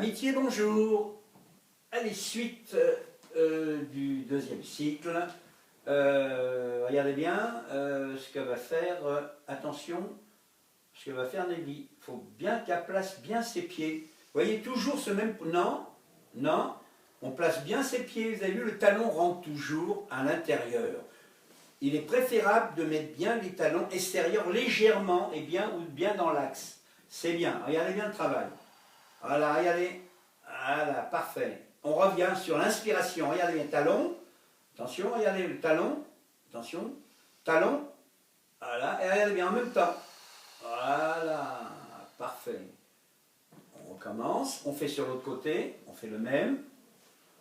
Amitié, bonjour. Allez, suite du deuxième cycle. Regardez bien ce que va faire, attention, ce que va faire Nelly. Il faut bien qu'elle place bien ses pieds. Vous voyez toujours ce même... Non, non, on place bien ses pieds. Vous avez vu, le talon rentre toujours à l'intérieur. Il est préférable de mettre bien les talons extérieurs légèrement et bien, ou bien dans l'axe. C'est bien. Regardez bien le travail. Voilà, regardez. Voilà, parfait. On revient sur l'inspiration. Regardez bien, talon. Attention, regardez le talon. Attention. Talon. Voilà, et regardez bien en même temps. Voilà, parfait. On recommence. On fait sur l'autre côté. On fait le même.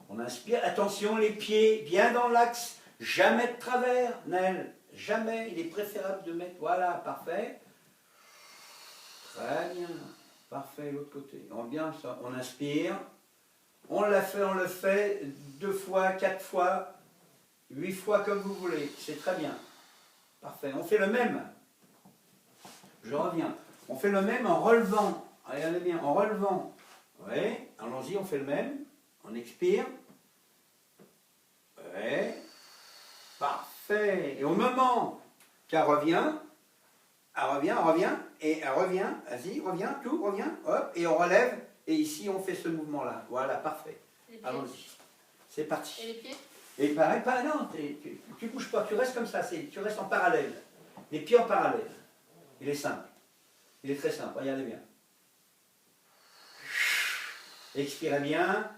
On inspire. Attention, les pieds bien dans l'axe. Jamais de travers, Nel. Jamais. Il est préférable de mettre... Voilà, parfait. Très bien. Parfait, l'autre côté. On bien ça. On inspire. On le fait 2 fois, 4 fois, 8 fois comme vous voulez. C'est très bien. Parfait. On fait le même. Je reviens. On fait le même en relevant. Regardez bien, en relevant. Oui. Allons-y, on fait le même. On expire. Oui. Parfait. Et au moment qu'elle revient, et elle revient, vas-y, reviens, tout, revient, hop, et on relève, et ici on fait ce mouvement-là. Voilà, parfait. Allons-y. C'est parti. Et les pieds? Et pareil, non, tu bouges pas, tu restes comme ça, tu restes en parallèle. Les pieds en parallèle. Il est simple. Il est très simple, regardez bien. Expirez bien.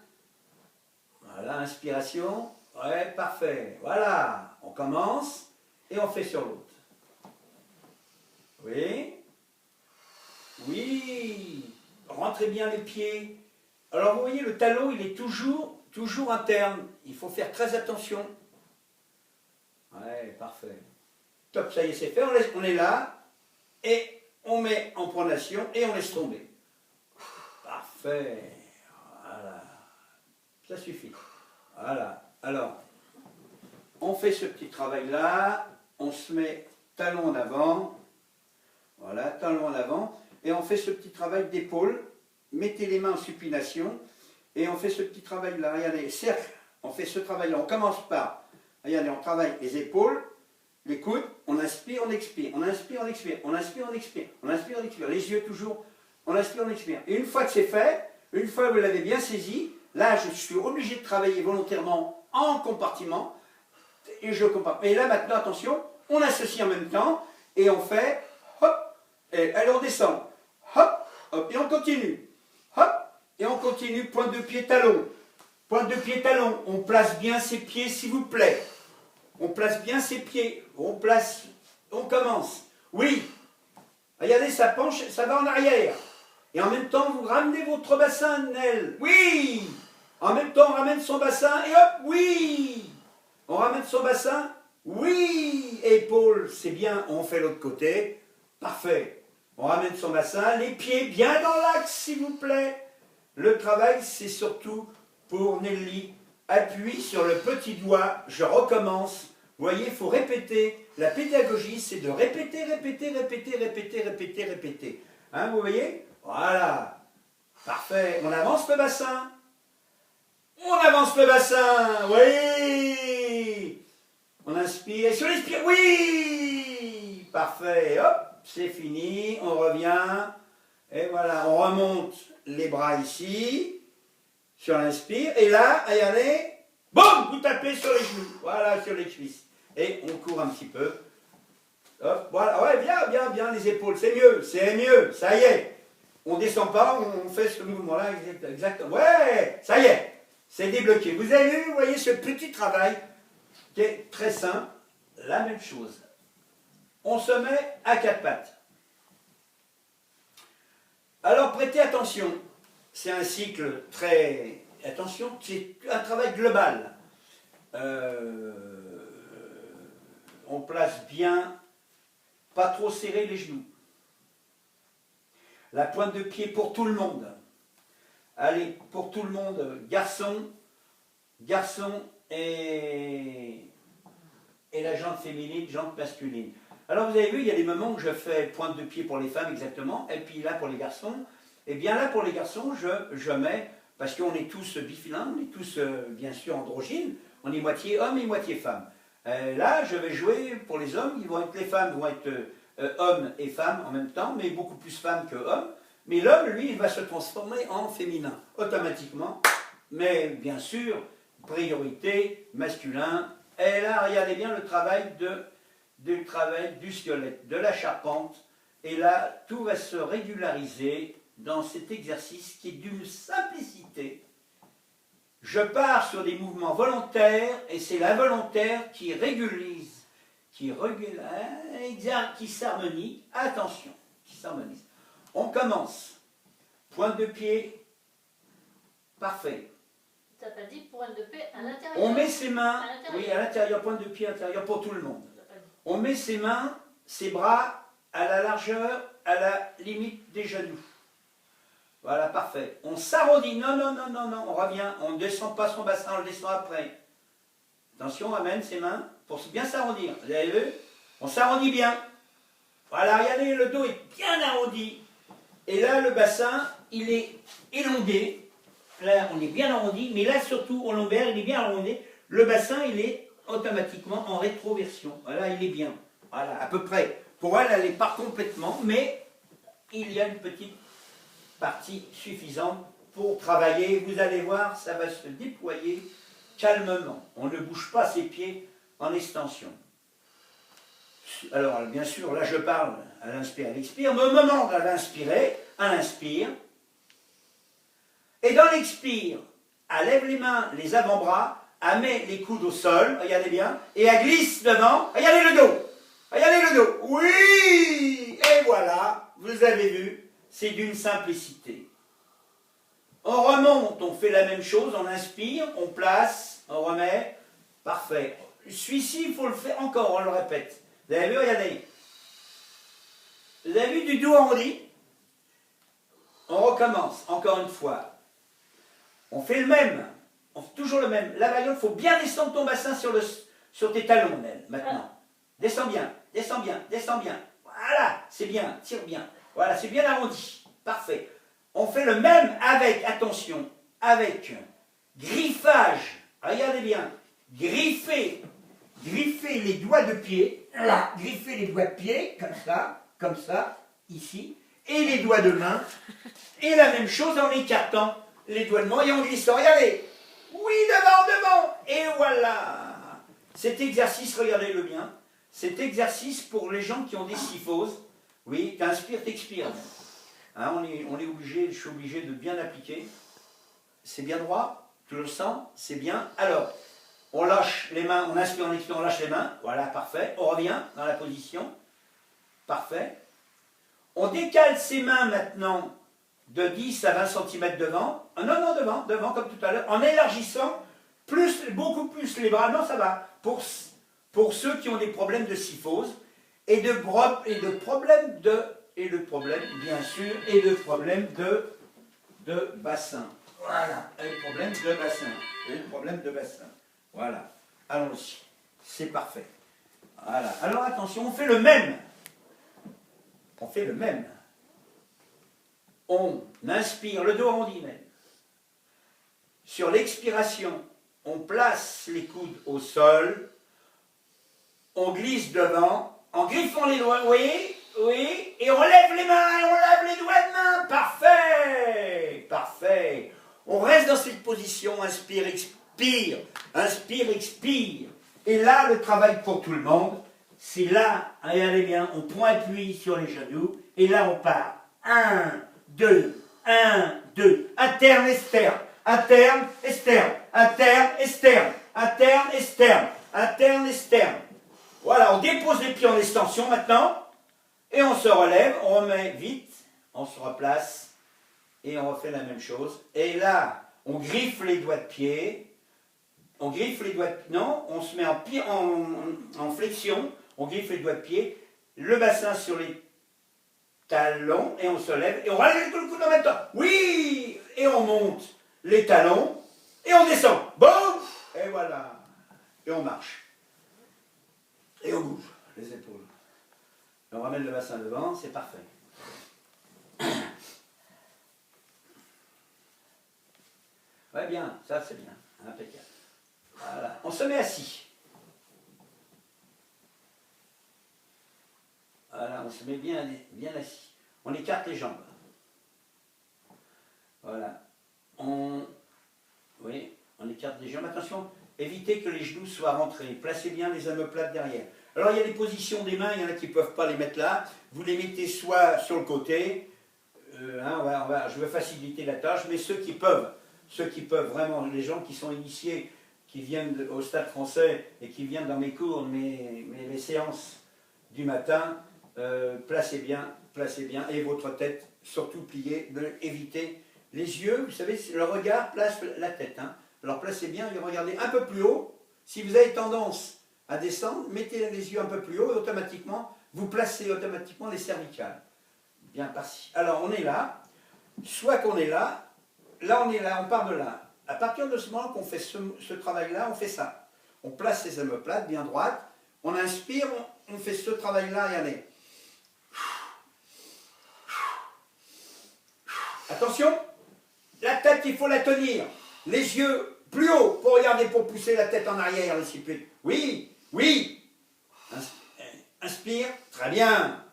Voilà, inspiration. Ouais, parfait. Voilà, on commence, et on fait sur l'autre. Oui. Oui. Rentrez bien les pieds. Alors vous voyez, le talon, il est toujours interne. Il faut faire très attention. Ouais, parfait. Top, ça y est, c'est fait. On est là. Et on met en pronation et on laisse tomber. Parfait. Voilà. Ça suffit. Voilà. Alors, on fait ce petit travail-là. On se met talon en avant. Voilà, talon en avant. Et on fait ce petit travail d'épaule. Mettez les mains en supination. Et on fait ce petit travail-là. Regardez, cercle. On fait ce travail-là. On commence par, regardez, on travaille les épaules, les coudes. On inspire, on expire. On inspire, on expire. On inspire, on expire. On inspire, on expire. Les yeux toujours. On inspire, on expire. Et une fois que c'est fait, une fois que vous l'avez bien saisi, là, je suis obligé de travailler volontairement en compartiment. Et je compare. Et là, maintenant, attention, on associe en même temps. Et on fait, hop, et allez, on descend. Hop, hop, et on continue. Hop, et on continue, pointe de pied, talon. Pointe de pied, talon. On place bien ses pieds, s'il vous plaît. On place bien ses pieds. On place, on commence. Oui. Regardez, ça penche, ça va en arrière. Et en même temps, vous ramenez votre bassin, Nel. Oui. En même temps, on ramène son bassin, et hop, oui. On ramène son bassin, oui. Épaule, c'est bien, on fait l'autre côté. Parfait. On ramène son bassin, les pieds bien dans l'axe, s'il vous plaît. Le travail, c'est surtout pour Nelly. Appuie sur le petit doigt, je recommence. Vous voyez, il faut répéter. La pédagogie, c'est de répéter, répéter, répéter, répéter, répéter, répéter. Hein, vous voyez? Voilà. Parfait. On avance le bassin. On avance le bassin. Oui. On inspire. Et sur l'expire, oui. Parfait. Hop. C'est fini, on revient, et voilà, on remonte les bras ici, sur l'inspire, et là, regardez, boum, vous tapez sur les genoux, voilà, sur les cuisses, et on court un petit peu, hop, voilà, ouais, bien, bien, bien, les épaules, c'est mieux, ça y est, on descend pas, on fait ce mouvement-là, exactement, ouais, ça y est, c'est débloqué, vous avez vu, vous voyez ce petit travail, qui est très simple, la même chose. On se met à 4 pattes. Alors prêtez attention, c'est un cycle très... Attention, c'est un travail global. On place bien, pas trop serrer les genoux. La pointe de pied pour tout le monde. Allez, pour tout le monde, garçon et la jambe féminine, jambe masculine. Alors vous avez vu, il y a des moments où je fais pointe de pied pour les femmes exactement, et puis là pour les garçons, Et bien là, pour les garçons, je mets, parce qu'on est tous bifilingues, on est tous bien sûr androgynes, on est moitié homme et moitié femme. Là, je vais jouer pour les hommes, les femmes vont être hommes et femmes en même temps, mais beaucoup plus femmes que hommes. Mais l'homme, lui, il va se transformer en féminin, automatiquement. Mais bien sûr, priorité masculin. Et là, regardez bien le travail du squelette, de la charpente. Et là, tout va se régulariser dans cet exercice qui est d'une simplicité. Je pars sur des mouvements volontaires et c'est l'involontaire qui régulise, qui s'harmonie. Attention, qui s'harmonise. On commence. Pointe de pied. Parfait. Tu n'as pas dit pointe de pied à l'intérieur. On met ses mains, à oui, à l'intérieur, pointe de pied intérieur pour tout le monde. On met ses mains, ses bras à la largeur, à la limite des genoux. Voilà, parfait. On s'arrondit. Non, non, non, non, non. On revient. On ne descend pas son bassin, on le descend après. Attention, on amène ses mains pour bien s'arrondir. Vous avez vu? On s'arrondit bien. Voilà, regardez, le dos est bien arrondi. Et là, le bassin, il est élongé. Là, on est bien arrondi. Mais là, surtout, au lombaire, il est bien arrondi. Le bassin, il est automatiquement en rétroversion. Voilà, il est bien. Voilà, à peu près. Pour elle, elle n'est pas complètement, mais il y a une petite partie suffisante pour travailler. Vous allez voir, ça va se déployer calmement. On ne bouge pas ses pieds en extension. Alors, bien sûr, là je parle à l'inspire, à l'expire, mais au moment de l'inspirer, à l'inspire, et dans l'expire, elle lève les mains, les avant-bras, elle met les coudes au sol, regardez bien, et elle glisse devant, regardez le dos, regardez le dos, oui, et voilà, vous avez vu, c'est d'une simplicité. On remonte, on fait la même chose, on inspire, on place, on remet, parfait. Celui-ci, il faut le faire encore, on le répète. Vous avez vu, regardez. Vous avez vu du dos arrondi? On recommence, encore une fois. On fait le même, on fait toujours le même. La bagnole, il faut bien descendre ton bassin sur tes talons, maintenant. Descends bien, descends bien, descends bien. Voilà, c'est bien, tire bien. Voilà, c'est bien arrondi. Parfait. On fait le même avec, attention, avec griffage. Regardez bien. Griffer les doigts de pied. Là, griffer les doigts de pied, comme ça, ici. Et les doigts de main. Et la même chose en écartant les doigts de main et en glissant. Regardez. Oui, devant. Et voilà. Cet exercice, regardez-le bien. Cet exercice pour les gens qui ont des syphoses. Oui, t'inspires, t'expires. Hein, on est obligé, je suis obligé de bien appliquer. C'est bien droit, tu le sens, c'est bien. Alors, on lâche les mains, on inspire, on expire, on lâche les mains. Voilà, parfait. On revient dans la position. Parfait. On décale ses mains maintenant de 10 à 20 cm devant. Non, devant, comme tout à l'heure. En élargissant beaucoup plus les bras. Non, ça va. Pour ceux qui ont des problèmes de syphose et de problèmes bien sûr, et de problèmes de bassin. Voilà, le problème de bassin. Voilà, allons-y, c'est parfait. Voilà, alors attention, on fait le même. On inspire, le dos arrondi même. Sur l'expiration, on place les coudes au sol, on glisse devant, en griffant les doigts, oui, et on lève les mains, et on lève les doigts de main, parfait. On reste dans cette position, inspire, expire, et là, le travail pour tout le monde, c'est là, regardez bien, on prend appui sur les genoux, et là, on part, 1, 2, interne, externe, interne, externe. Voilà, on dépose les pieds en extension maintenant, et on se relève, on remet vite, on se replace, et on refait la même chose. Et là, on griffe les doigts de pied, on se met en flexion, on griffe les doigts de pied, le bassin sur les talons, et on se lève, et on relève tout le coude en même temps. Oui, et on monte les talons, et on descend. Boum, et voilà. Et on marche. Et on bouge les épaules. Et on ramène le bassin devant, c'est parfait. Ouais, bien, ça c'est bien. Impeccable. Voilà. On se met assis. Voilà, on se met bien, bien assis. On écarte les jambes. Voilà. Oui, on écarte les jambes. Attention, évitez que les genoux soient rentrés. Placez bien les omoplates derrière. Alors il y a les positions des mains, il y en a qui ne peuvent pas les mettre là. Vous les mettez soit sur le côté, je veux faciliter la tâche, mais ceux qui peuvent vraiment, les gens qui sont initiés, qui viennent au Stade Français et qui viennent dans mes cours, les séances du matin, placez bien, et votre tête surtout pliée, évitez les yeux, vous savez, le regard place la tête. Hein. Alors placez bien et regardez un peu plus haut. Si vous avez tendance à descendre, mettez les yeux un peu plus haut et automatiquement, vous placez automatiquement les cervicales. Bien par-ci. Alors on est là, soit qu'on est là on est là, on part de là. À partir de ce moment qu'on fait ce travail-là, on fait ça. On place les omoplates bien droites, on inspire, on fait ce travail-là et allez. Attention, la tête, il faut la tenir. Les yeux plus haut pour regarder, pour pousser la tête en arrière. Oui, oui. Inspire, très bien.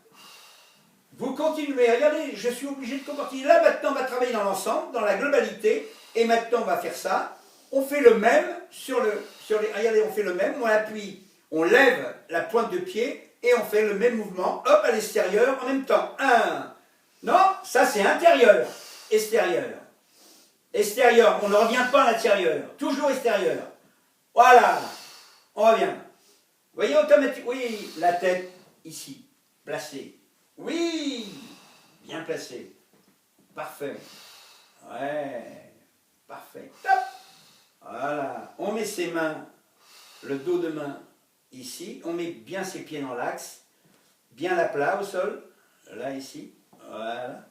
Vous continuez, regardez, je suis obligé de comporter. Là, maintenant, on va travailler dans l'ensemble, dans la globalité. Et maintenant, on va faire ça. On fait le même regardez, on fait le même. On appuie, on lève la pointe de pied et on fait le même mouvement. Hop, à l'extérieur en même temps. Non, ça c'est intérieur. Extérieur. Extérieur, on ne revient pas à l'intérieur. Toujours extérieur. Voilà. On revient. Vous voyez, automatiquement, oui, la tête ici, placée. Oui, bien placée. Parfait. Ouais, parfait. Top. Voilà. On met ses mains, le dos de main ici. On met bien ses pieds dans l'axe. Bien à plat au sol. Là, ici. Voilà.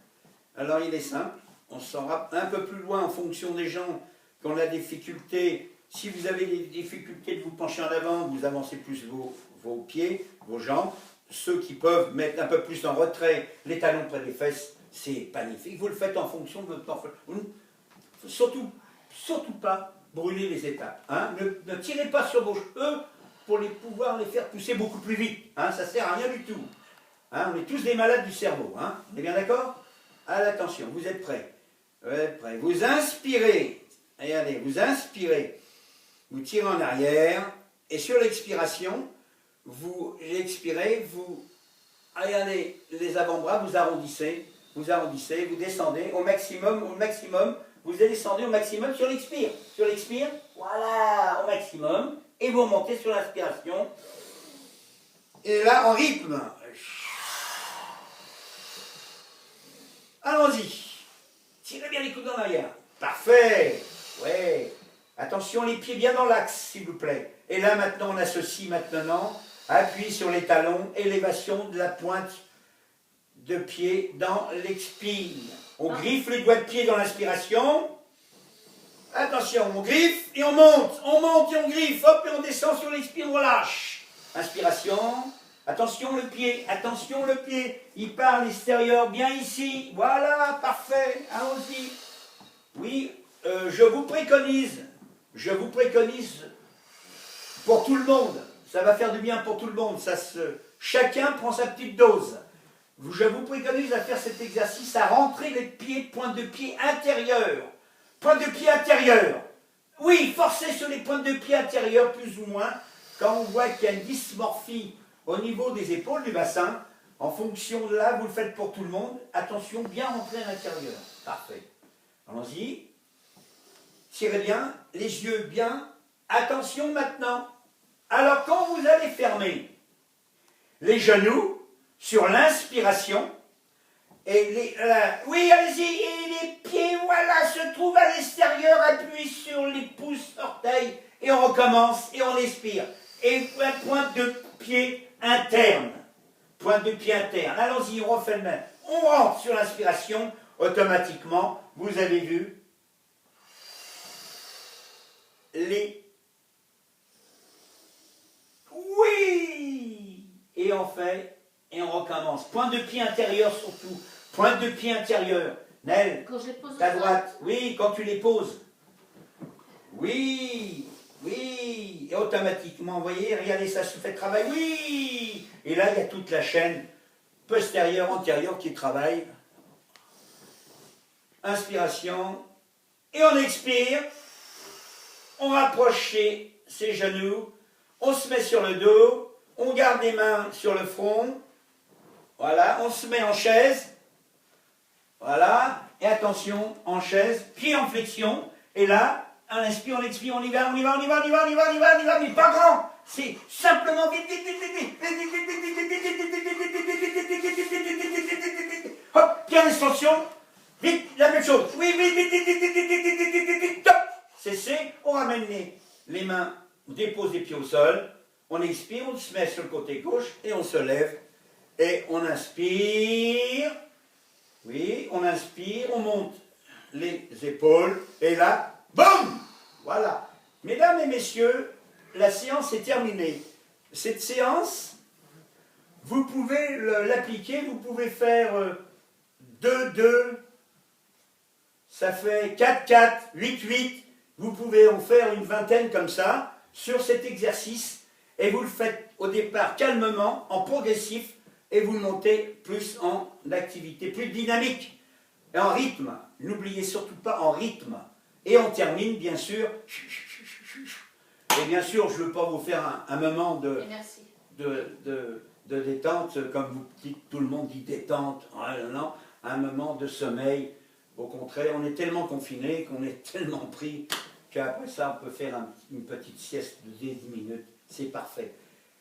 Alors, il est simple. On sera un peu plus loin en fonction des gens qui ont la difficulté. Si vous avez des difficultés de vous pencher en avant, vous avancez plus vos pieds, vos jambes. Ceux qui peuvent mettre un peu plus en retrait les talons près des fesses, c'est magnifique. Vous le faites en fonction de votre temps. Surtout pas brûler les étapes. Hein. Ne tirez pas sur vos cheveux pour pouvoir les faire pousser beaucoup plus vite. Hein. Ça ne sert à rien du tout. Hein. On est tous des malades du cerveau. Hein. On est bien d'accord? Attention, vous êtes prêts? Vous êtes prêts. Vous inspirez. Regardez, vous inspirez. Vous tirez en arrière. Et sur l'expiration, vous expirez, vous regardez les avant-bras, vous arrondissez, vous descendez au maximum, vous descendez au maximum sur l'expire. Sur l'expire, voilà, au maximum. Et vous montez sur l'inspiration. Et là, en rythme. Allons-y. Tirez bien les coudes en arrière. Parfait. Ouais. Attention, les pieds bien dans l'axe, s'il vous plaît. Et là, maintenant, on associe appui sur les talons, élévation de la pointe de pied dans l'expire. On griffe les doigts de pied dans l'inspiration. Attention, on griffe et on monte et on griffe, hop, et on descend sur l'expire, on relâche. Inspiration. Attention le pied, il part à l'extérieur, bien ici, voilà, parfait, allons-y. Oui, je vous préconise pour tout le monde, ça va faire du bien pour tout le monde, chacun prend sa petite dose. Je vous préconise à faire cet exercice, à rentrer les pieds, pointe de pied intérieure. Pointe de pied intérieure. Oui, forcez sur les pointes de pied intérieures, plus ou moins, quand on voit qu'il y a une dysmorphie au niveau des épaules, du bassin, en fonction de là, vous le faites pour tout le monde. Attention, bien rentrer à l'intérieur. Parfait. Allons-y. Tirez bien, les yeux bien. Attention maintenant. Alors, quand vous allez fermer les genoux sur l'inspiration, oui, allez-y, et les pieds, voilà, se trouvent à l'extérieur, appuyez sur les pouces, orteils, et on recommence, et on expire. Et la pointe de pied interne. Pointe de pied interne. Allons-y, on refait le même. On rentre sur l'inspiration, automatiquement, vous avez vu, oui! Et on fait, et on recommence. Pointe de pied intérieur surtout. Pointe de pied intérieur. Nel, Quand je les pose ta droite. Oui, quand tu les poses. Oui, oui. Et automatiquement, vous voyez, regardez, ça se fait travailler. Oui. Et là, il y a toute la chaîne postérieure, antérieure qui travaille. Inspiration. Et on expire. On rapproche ses genoux. On se met sur le dos. On garde les mains sur le front. Voilà. On se met en chaise. Voilà. Et attention, en chaise. Pied en flexion. Et là, on inspire, on expire, on y va, on y va, on y va, on y va, on y va, on y va, on y va, mais pas grand. C'est simplement vite, vite, vite, vite, vite, vite, vite, vite, vite, hop, pied en extension. Vite, la même chose. Oui, vite, vite, vite, vite, vite, vite, vite, vite, vite, vite, top. Cessez, on ramène les mains, on dépose les pieds au sol. On expire, on se met sur le côté gauche et on se lève. Et on inspire. Oui, on inspire, on monte les épaules, et là, boum! Voilà. Mesdames et messieurs, la séance est terminée. Cette séance, vous pouvez l'appliquer, vous pouvez faire 2-2, ça fait 4-4, 8-8, vous pouvez en faire une vingtaine comme ça, sur cet exercice, et vous le faites au départ calmement, en progressif, et vous le montez plus en activité, plus dynamique, et en rythme. N'oubliez surtout pas en rythme. Et on termine, bien sûr. Et bien sûr, je ne veux pas vous faire un moment de détente, comme vous dites, tout le monde dit détente. Non, un moment de sommeil. Au contraire, on est tellement confiné, qu'on est tellement pris, qu'après ça, on peut faire une petite sieste de 10 minutes. C'est parfait.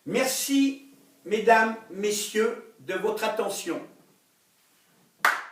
Merci, mesdames, messieurs, de votre attention.